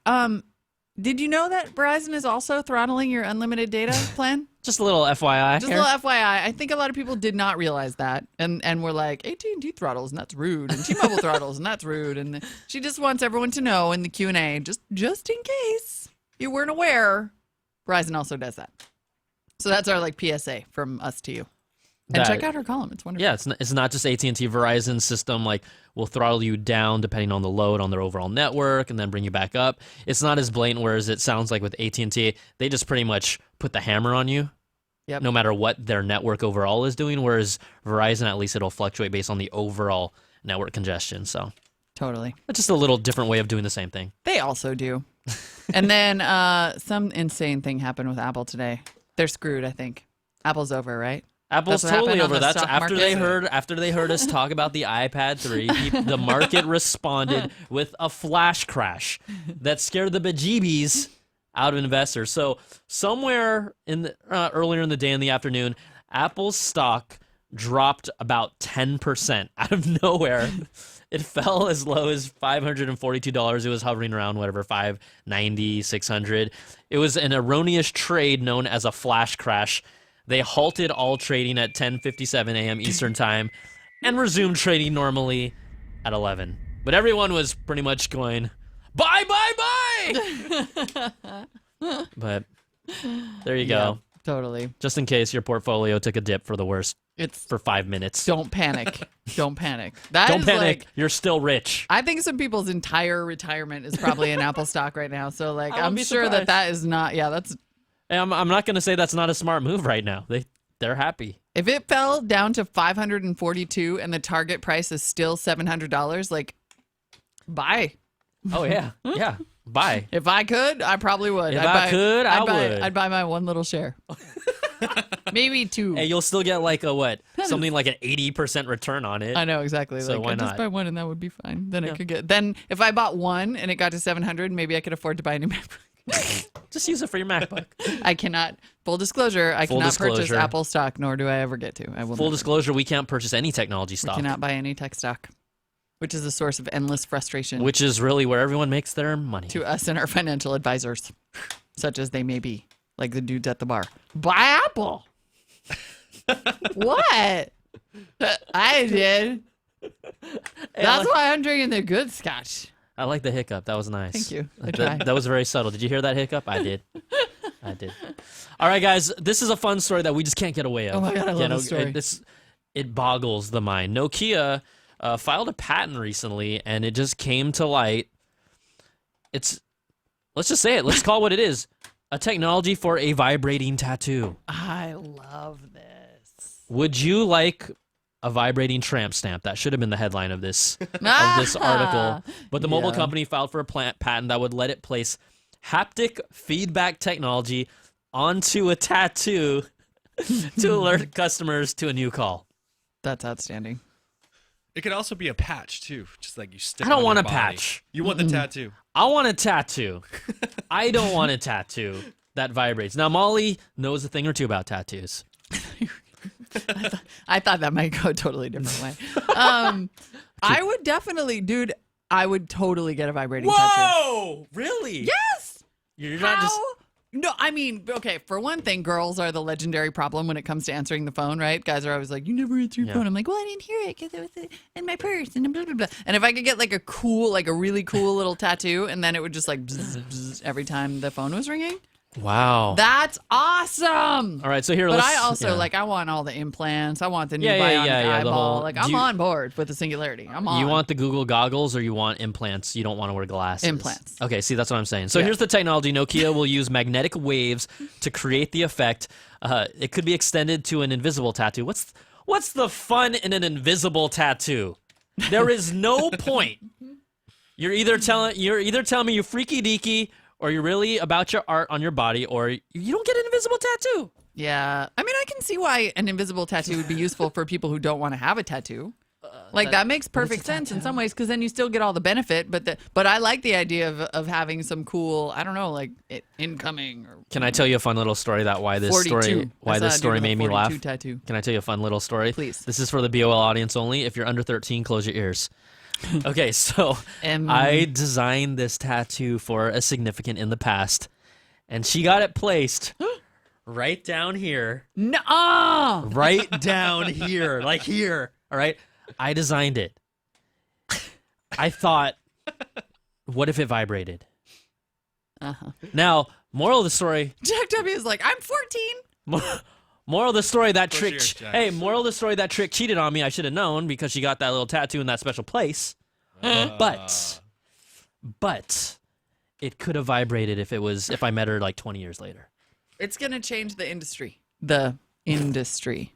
C: did you know that Verizon is also throttling your unlimited data plan?
B: Just a little FYI.
C: Just a little FYI. I think a lot of people did not realize that, and were like, AT&T throttles, and that's rude, and T-Mobile throttles, and that's rude. And she just wants everyone to know in the Q&A, just in case you weren't aware, Verizon also does that. So that's our like PSA from us to you. And check out her column; it's wonderful.
B: Yeah, it's not just AT&T. Verizon system like will throttle you down depending on the load on their overall network, and then bring you back up. It's not as blatant, whereas it sounds like with AT&T, they just pretty much put the hammer on you.
C: Yep.
B: No matter what their network overall is doing, whereas Verizon, at least it'll fluctuate based on the overall network congestion. So
C: Totally.
B: it's just a little different way of doing the same thing.
C: They also do. And then some insane thing happened with Apple today. They're screwed, I think. Apple's over, right?
B: Apple's
C: That's what
B: totally
C: happened on
B: over.
C: the
B: That's
C: stock
B: after they heard us talk about the iPad 3. The market responded with a flash crash that scared the bejeebies out of investors. So somewhere in the, earlier in the day in the afternoon, Apple's stock dropped about 10% out of nowhere. It fell as low as $542. It was hovering around whatever, $590, $600. It was an erroneous trade known as a flash crash. They halted all trading at 10:57 a.m. Eastern time and resumed trading normally at 11. But everyone was pretty much going, buy, buy, buy! But there you go.
C: Totally.
B: Just in case your portfolio took a dip for the worst for 5 minutes.
C: Don't panic. Don't panic.
B: Don't panic. You're still rich.
C: I think some people's entire retirement is probably in Apple stock right now. So like,
B: I wouldn't
C: I'm
B: be
C: sure
B: surprised.
C: that is not. Yeah, that's.
B: I'm not going to say that's not a smart move right now. They're happy.
C: If it fell down to 542 and the target price is still $700, like, buy.
B: Oh yeah, yeah. Buy.
C: If I could, I probably would.
B: If I could, I would.
C: I'd buy my one little share. Maybe two.
B: Hey, you'll still get like a what? Something like an 80% return on it.
C: I know exactly.
B: So
C: like,
B: why
C: I just
B: not?
C: buy one and that would be fine. Then I could get. Then if I bought one and it got to 700, maybe I could afford to buy a new MacBook.
B: Just use it for your MacBook.
C: I cannot. Full disclosure, I
B: Full
C: cannot purchase
B: disclosure.
C: Apple stock, nor do I ever get to. I will.
B: Full
C: never.
B: disclosure, we can't purchase any technology
C: I
B: stock,
C: cannot buy any tech stock, which is a source of endless frustration
B: which is really where everyone makes their money.
C: to us and our financial advisors, such as they may be, like the dudes at the bar. Buy Apple. What? I did. That's why I'm drinking the good scotch.
B: I like the hiccup. That was nice.
C: Thank you. I
B: That,
C: try.
B: that was very subtle. Did you hear that hiccup? I did. I did. All right, guys. This is a fun story that we just can't get away of.
C: Oh my God, I love this story.
B: It boggles the mind. Nokia filed a patent recently, and it just came to light. Let's just say it. Let's call it what it is. A technology for a vibrating tattoo.
C: I love this.
B: Would you like a vibrating tramp stamp? That should have been the headline of this article. But the mobile
C: Yeah.
B: company filed for a patent that would let it place haptic feedback technology onto a tattoo to alert customers to a new call.
C: That's outstanding.
A: It could also be a patch too, just like you stick.
B: I don't
A: on
B: want
A: your
B: a
A: body.
B: patch.
A: You want the tattoo.
B: I want a tattoo. I don't want a tattoo that vibrates. Now, Molly knows a thing or two about tattoos.
C: I thought that might go a totally different way. I would definitely, dude. I would totally get a vibrating tattoo.
B: Whoa! Really?
C: Yes.
B: You're not just.
C: No, I mean, okay, for one thing, girls are the legendary problem when it comes to answering the phone, right? Guys are always like, you never answer your phone. I'm like, well, I didn't hear it because it was in my purse and blah, blah, blah. And if I could get like a really cool little tattoo and then it would just like bzz, bzz every time the phone was ringing,
B: Wow.
C: that's awesome.
B: All right, so here,
C: But
B: let's.
C: I also,
B: yeah.
C: like, I want all the implants. I want the new
B: Yeah,
C: bionic
B: the
C: eyeball.
B: whole-
C: Like,
B: do
C: I'm
B: you-
C: on board with the singularity. I'm on.
B: You want the Google goggles or you want implants? You don't want to wear glasses.
C: Implants.
B: Okay, see, that's what I'm saying. So
C: Yeah.
B: here's the technology. Nokia will use magnetic waves to create the effect. It could be extended to an invisible tattoo. What's the fun in an invisible tattoo? There is no point. You're either telling me you freaky deaky, or you're really about your art on your body, or you don't get an invisible tattoo.
C: Yeah. I mean, I can see why an invisible tattoo would be useful for people who don't want to have a tattoo. Like, that makes perfect sense in some ways because then you still get all the benefit. But I like the idea of having some cool, I don't know, like incoming or
B: Can I tell you a fun little story that why this
C: 42.
B: story made me laugh?
C: Tattoo.
B: Can I tell you a fun little story?
C: Please.
B: This is for the BOL audience only. If you're under 13, close your ears. Okay, so
C: Um,
B: I designed this tattoo for a significant in the past, and she got it placed right down here.
C: No.
B: Right down here. Like here. All right? I designed it. I thought, what if it vibrated?
C: Uh-huh.
B: Now, moral of the story.
C: Jack W is like, I'm 14.
B: Moral of the story, that
A: Close
B: trick.
A: your ears, Jack.
B: Hey, moral of the story, that trick cheated on me. I should have known because she got that little tattoo in that special place. But it could have vibrated if I met her like 20 years later.
C: It's going to change the industry. The industry.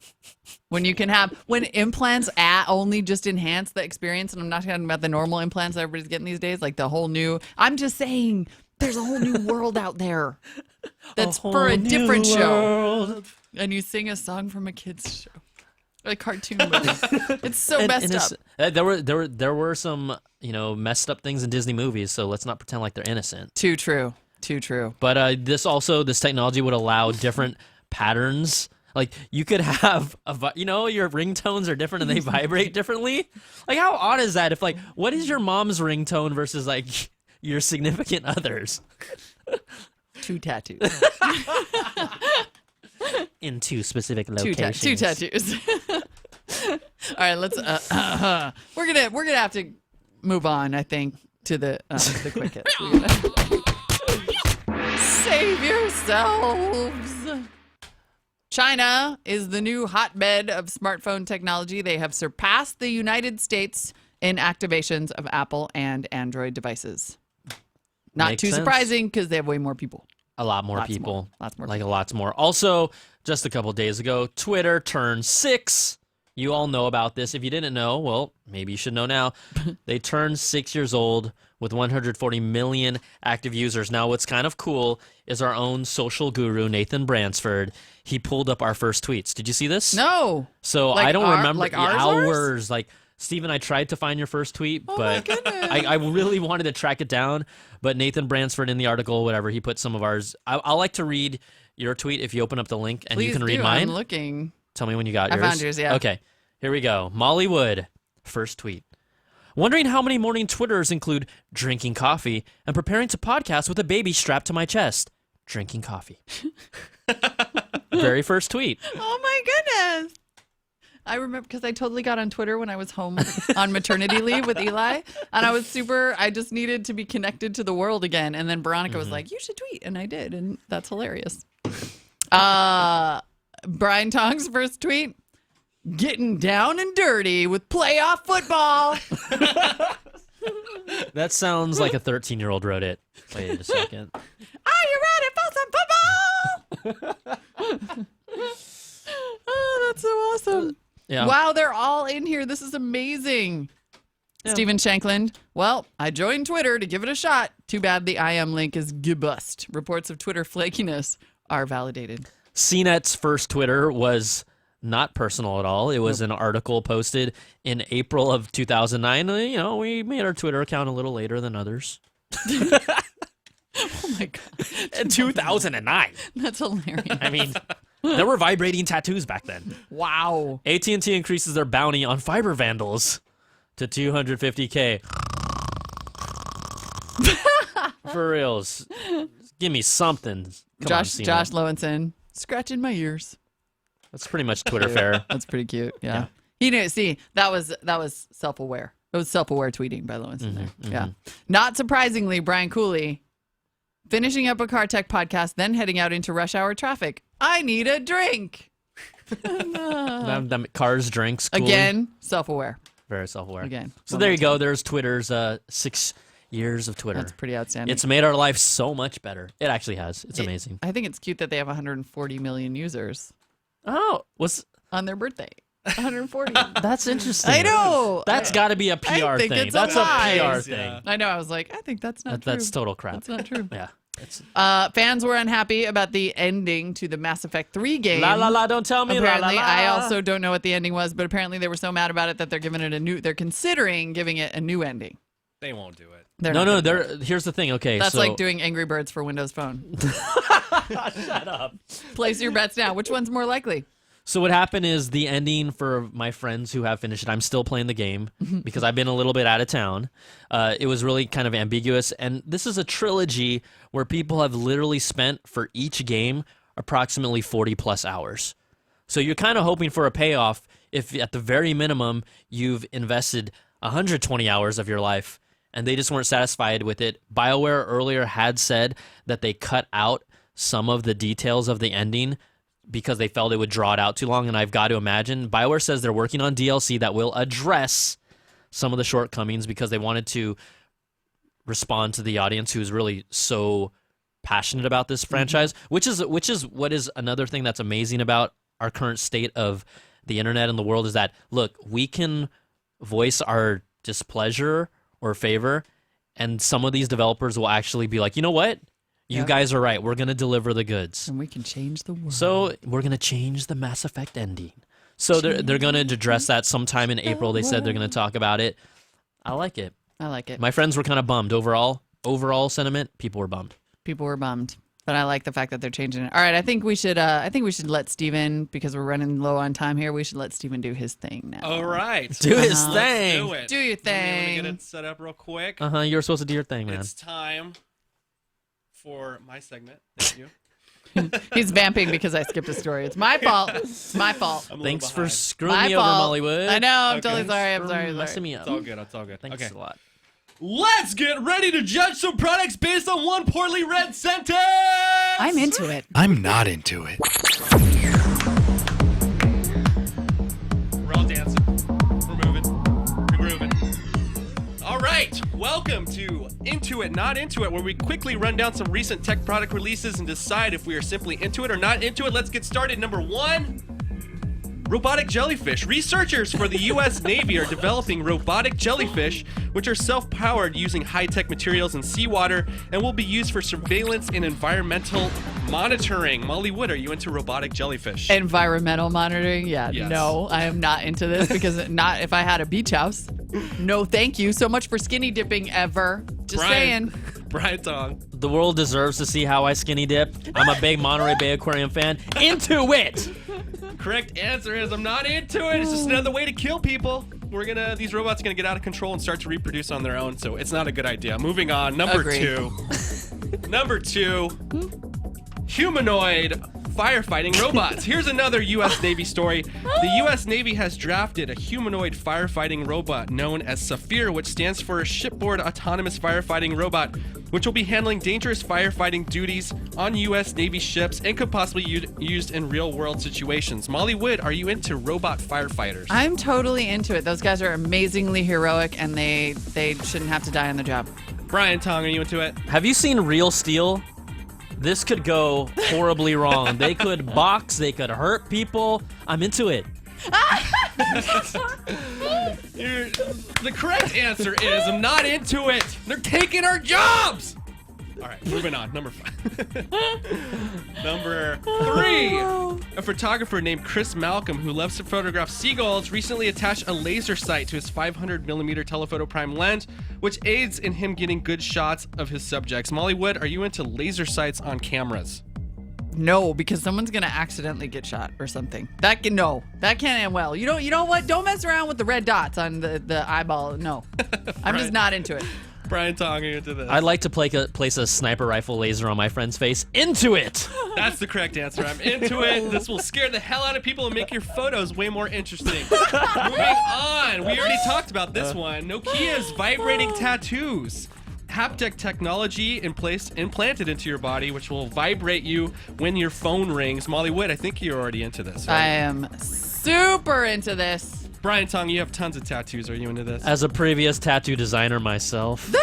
C: When implants only just enhance the experience, and I'm not talking about the normal implants that everybody's getting these days, like the whole new, I'm just saying there's a whole new world out there that's for a different show. And you sing a song from a kid's show. A cartoon movie. It's so messed up.
B: There were some messed up things in Disney movies, so let's not pretend like they're innocent.
C: Too true. Too true.
B: But this technology would allow different patterns Like you could have your ringtones are different and they vibrate differently. Like how odd is that? If like, what is your mom's ringtone versus like your significant others?
C: 2 tattoos.
B: In 2 specific locations.
C: Two tattoos. All right, let's. We're gonna have to move on. I think to the quick hits. Save yourselves. China is the new hotbed of smartphone technology. They have surpassed the United States in activations of Apple and Android devices. Not
B: Makes
C: too
B: sense.
C: surprising because they have way more people.
B: A lot more
C: Lots
B: people.
C: more. Lots more
B: Like lots more. Also, just a couple days ago, Twitter turned 6. You all know about this. If you didn't know, well, maybe you should know now. They turned 6 years old with 140 million active users. Now, what's kind of cool is our own social guru, Nathan Bransford. He pulled up our first tweets. Did you see this?
C: No.
B: So
C: Like
B: I don't
C: our-
B: remember
C: like
B: the
C: ours?
B: hours. Like, Steven, I tried to find your first tweet,
C: Oh
B: but
C: my goodness.
B: I really wanted to track it down. But Nathan Bransford in the article, whatever, he put some of ours. I'll like to read your tweet if you open up the link and
C: Please
B: you can read
C: do.
B: mine.
C: I'm looking.
B: Tell me when you got
C: I
B: yours.
C: found yours, yeah.
B: Okay, here we go. Molly Wood, first tweet. Wondering how many morning Twitters include drinking coffee and preparing to podcast with a baby strapped to my chest. Drinking coffee. Very first tweet.
C: Oh my goodness. I remember because I totally got on Twitter when I was home on maternity leave with Eli. And I just needed to be connected to the world again. And then Veronica was like, you should tweet. And I did. And that's hilarious. Brian Tong's first tweet. Getting down and dirty with playoff football.
B: That sounds like a 13-year-old wrote it. Wait a second.
C: Are you ready for some football? Oh, that's so awesome.
B: Yeah.
C: Wow, they're all in here. This is amazing.
B: Yeah.
C: Stephen Shankland. Well, I joined Twitter to give it a shot. Too bad the IM link is gibust. Reports of Twitter flakiness are validated.
B: CNET's first Twitter was not personal at all. It was an article posted in April of 2009. You know, we made our Twitter account a little later than others.
C: Oh my God.
B: In 2009.
C: That's hilarious.
B: I mean, there were vibrating tattoos back then.
C: Wow.
B: AT&T increases their bounty on fiber vandals to $250K. For reals. Give me something. Come on, CNET.
C: Josh Lowenson. Scratching my ears.
B: That's pretty much Twitter fare.
C: That's pretty cute. Yeah. He knew. See, that was self-aware. It was self-aware tweeting by Lowenson there. Yeah. Not surprisingly, Brian Cooley finishing up a car tech podcast, then heading out into rush hour traffic. I need a drink.
B: Them cars, drinks, cooling.
C: Again, self-aware.
B: Very self-aware.
C: Again.
B: So
C: One
B: there
C: more
B: you go. There's Twitter's 6 years of Twitter.
C: That's pretty outstanding.
B: It's made our life so much better. It actually has. It's amazing.
C: I think it's cute that they have 140 million users
B: Oh,
C: on their birthday. 140.
B: that's interesting.
C: I know.
B: That's got to be a PR
C: think
B: thing.
C: it's a
B: That's
C: lie.
B: PR
A: Yeah.
B: thing.
C: I know. I was like, I think that's not true.
B: That's total crap.
C: That's not true.
B: Yeah. It's
C: Fans were unhappy about the ending to the Mass Effect 3 game.
B: la la la. Don't tell me.
C: Apparently,
B: la, la, la.
C: I also don't know what the ending was, but apparently they were so mad about it that they're giving it a new. They're considering giving it a new ending.
A: They won't do it.
C: They're
B: No,
C: not
B: no.
C: gonna do it.
B: Here's the thing. Okay,
C: That's
B: so
C: like doing Angry Birds for Windows Phone.
B: shut up.
C: Place your bets now. Which one's more likely?
B: So what happened is the ending for my friends who have finished it. I'm still playing the game because I've been a little bit out of town. It was really kind of ambiguous, and this is a trilogy where people have literally spent for each game approximately 40 plus hours. So you're kind of hoping for a payoff if at the very minimum you've invested 120 hours of your life and they just weren't satisfied with it. BioWare earlier had said that they cut out some of the details of the ending because they felt it would draw it out too long, and I've got to imagine BioWare says they're working on DLC that will address some of the shortcomings because they wanted to respond to the audience who's really so passionate about this franchise, which is what is another thing that's amazing about our current state of the internet and the world is that, look, we can voice our displeasure or favor, and some of these developers will actually be like, you know what? You guys are right. We're going to deliver the goods.
C: And we can change the world.
B: So we're going to change the Mass Effect ending. So they're going to address that sometime in April. They said they're going to talk about it. I like it.
C: I like it.
B: My friends were kind of bummed. Overall sentiment, people were bummed.
C: People were bummed. But I like the fact that they're changing it. All right, I think we should let Steven, because we're running low on time here, we should let Steven do his thing now.
A: All right.
B: Do his
C: Uh-huh.
B: thing.
A: Do it.
C: Do your
A: Let me
C: thing.
A: get it set up real quick.
B: You're supposed to do your thing, man.
A: It's time for my segment. Thank you.
C: He's vamping because I skipped a story. It's my fault. It's my fault.
A: I'm a little
B: Thanks for
A: behind.
B: screwing
C: My
B: me over,
C: fault.
B: Mollywood.
C: I know. I'm
A: Okay.
C: totally sorry. I'm
B: For
C: sorry.
B: messing me up.
A: It's all good. It's all good.
B: Thanks
A: Okay.
B: a lot.
A: Let's get ready to judge some products based on one poorly read sentence.
C: I'm into it.
A: I'm not into it. We're all dancing. We're moving. We're grooving. All right. Welcome to Into It, Not Into It, where we quickly run down some recent tech product releases and decide if we are simply into it or not into it. Let's get started. Number 1. Robotic jellyfish. Researchers for the U.S. Navy are developing robotic jellyfish, which are self-powered using high-tech materials and seawater and will be used for surveillance and environmental monitoring. Molly Wood, are you into robotic jellyfish?
C: Environmental monitoring? Yeah,
A: Yes.
C: no, I am not into this because not if I had a beach house. No, thank you so much for skinny dipping ever. Just saying.
A: Brian Tong.
B: The world deserves to see how I skinny dip. I'm a big Monterey Bay Aquarium fan. Into it.
A: Correct answer is I'm not into it. It's just another way to kill people. These robots are gonna get out of control and start to reproduce on their own, so it's not a good idea. Moving on. Number
C: Agreed.
A: 2. Number 2. Humanoid firefighting robots. Here's another U.S. Navy story. The U.S. Navy has drafted a humanoid firefighting robot known as Saphir, which stands for a shipboard autonomous firefighting robot, which will be handling dangerous firefighting duties on U.S. Navy ships and could possibly used in real-world situations. Molly Wood, are you into robot firefighters?
C: I'm totally into it. Those guys are amazingly heroic, and they shouldn't have to die on the job.
A: Brian Tong, are you into it?
B: Have you seen Real Steel? This could go horribly wrong. They could box. They could hurt people. I'm into it.
A: The correct answer is I'm not into it. They're taking our jobs. All right, moving on. Number 5. Number 3. A photographer named Chris Malcolm, who loves to photograph seagulls, recently attached a laser sight to his 500mm telephoto prime lens, which aids in him getting good shots of his subjects. Molly Wood, are you into laser sights on cameras?
C: No, because someone's gonna accidentally get shot or something. That can't end well. You know what? Don't mess around with the red dots on the eyeball. No, I'm just not into it.
A: Brian Tong, are you into this?
B: I'd like to place a sniper rifle laser on my friend's face. Into it.
A: That's the correct answer. I'm into it. This will scare the hell out of people and make your photos way more interesting. Moving on. We already talked about this one. Nokia's vibrating tattoos. Haptic technology implanted into your body, which will vibrate you when your phone rings. Molly Wood, I think you're already into this, right?
C: I am super into this.
A: Brian Tong, you have tons of tattoos. Are you into this?
B: As a previous tattoo designer myself,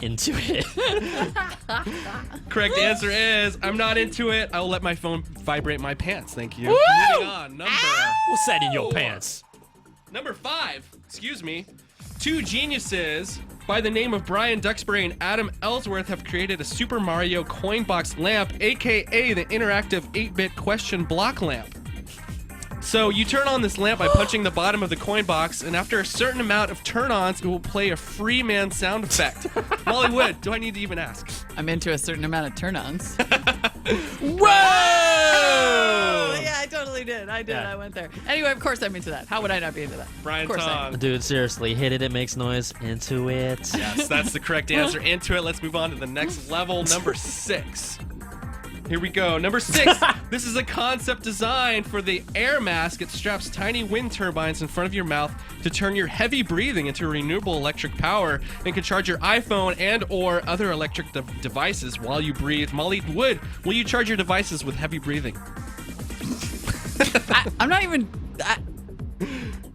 B: into it.
A: Correct answer is I'm not into it. I will let my phone vibrate my pants. Thank you. Moving on.
B: What's that in your pants?
A: Number 5. Excuse me. 2 geniuses by the name of Brian Duxbury and Adam Ellsworth have created a Super Mario coin box lamp, aka the interactive 8-bit question block lamp. So you turn on this lamp by punching the bottom of the coin box, and after a certain amount of turn-ons, it will play a free man sound effect. Molly Wood, do I need to even ask?
C: I'm into a certain amount of turn-ons.
B: Whoa!
C: Yeah, I totally did. I did.
B: Yeah.
C: I went there. Anyway, of course I'm into that. How would I not be into that?
A: Brian
C: Of course I am.
A: Tong.
B: Dude, seriously, hit it. It makes noise. Into it.
A: Yes, that's the correct answer. Into it. Let's move on to the next level. Number 6. Here we go. Number 6. This is a concept design for the air mask. It straps tiny wind turbines in front of your mouth to turn your heavy breathing into renewable electric power and can charge your iPhone and or other electric devices while you breathe. Molly Wood, will you charge your devices with heavy breathing?
C: I'm not even.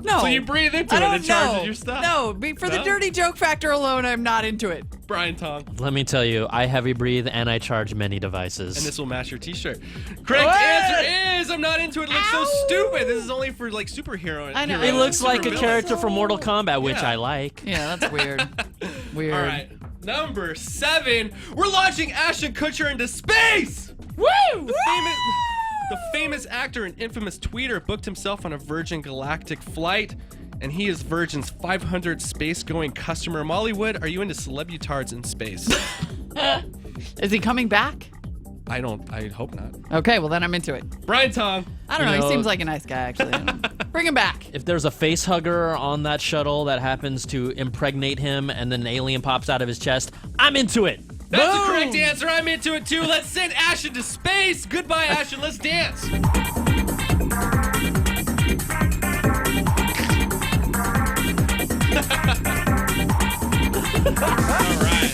C: No.
A: So you breathe into
C: I
A: it
C: don't
A: and it charges
C: know.
A: your stuff.
C: No, for the
A: No?
C: dirty joke factor alone, I'm not into it.
A: Brian Tong.
B: Let me tell you, I heavy breathe and I charge many devices.
A: And this will match your t-shirt. Correct answer is I'm not into it. It looks so stupid. This is only for like superhero.
C: I know.
B: It looks like a
A: supervillains.
B: character from Mortal Kombat, which
A: Yeah.
B: I like.
C: Yeah, that's weird. Weird.
A: All right. Number 7. We're launching Ashton Kutcher into space.
C: Woo!
A: The famous actor and infamous tweeter booked himself on a Virgin Galactic flight, and he is Virgin's 500 space-going customer. Molly Wood, are you into celebutards in space?
C: Is he coming back?
A: I hope not.
C: Okay, well then I'm into it.
A: Brian Tong.
C: I don't know. He seems like a nice guy, actually. Bring him back.
B: If there's a face hugger on that shuttle that happens to impregnate him and then an alien pops out of his chest, I'm into it.
A: That's the correct answer. I'm into it too. Let's send Ash into space. Goodbye, Ash, and let's dance. All right.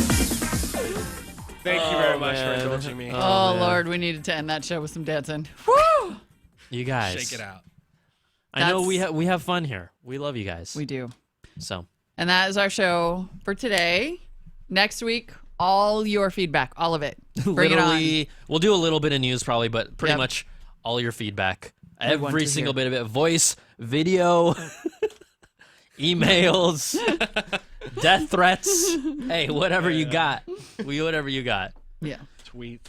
A: Thank you very much for indulging me.
C: Oh, Lord, we needed to end that show with some dancing. Woo!
B: You guys.
A: Shake it out.
B: I know
C: That's-
B: we have fun here. We love you guys.
C: We do.
B: So
C: And that is our show for today. Next week, all your feedback, all of it. Bring it on.
B: literally, we'll do a little bit of news probably, but pretty
C: Yep.
B: much all your feedback.
C: We want
B: Every
C: to
B: single
C: hear.
B: bit of it. Voice, video, emails, death threats. Hey, whatever you got. Whatever you got.
C: Yeah.
A: Tweets.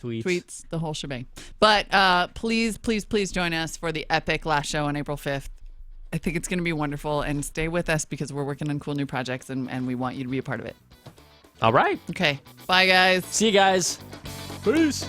C: Tweets, the whole shebang. But please, please, please join us for the epic last show on April 5th. I think it's going to be wonderful. And stay with us because we're working on cool new projects and we want you to be a part of it.
B: All right.
C: Okay. Bye, guys.
B: See you guys. Peace.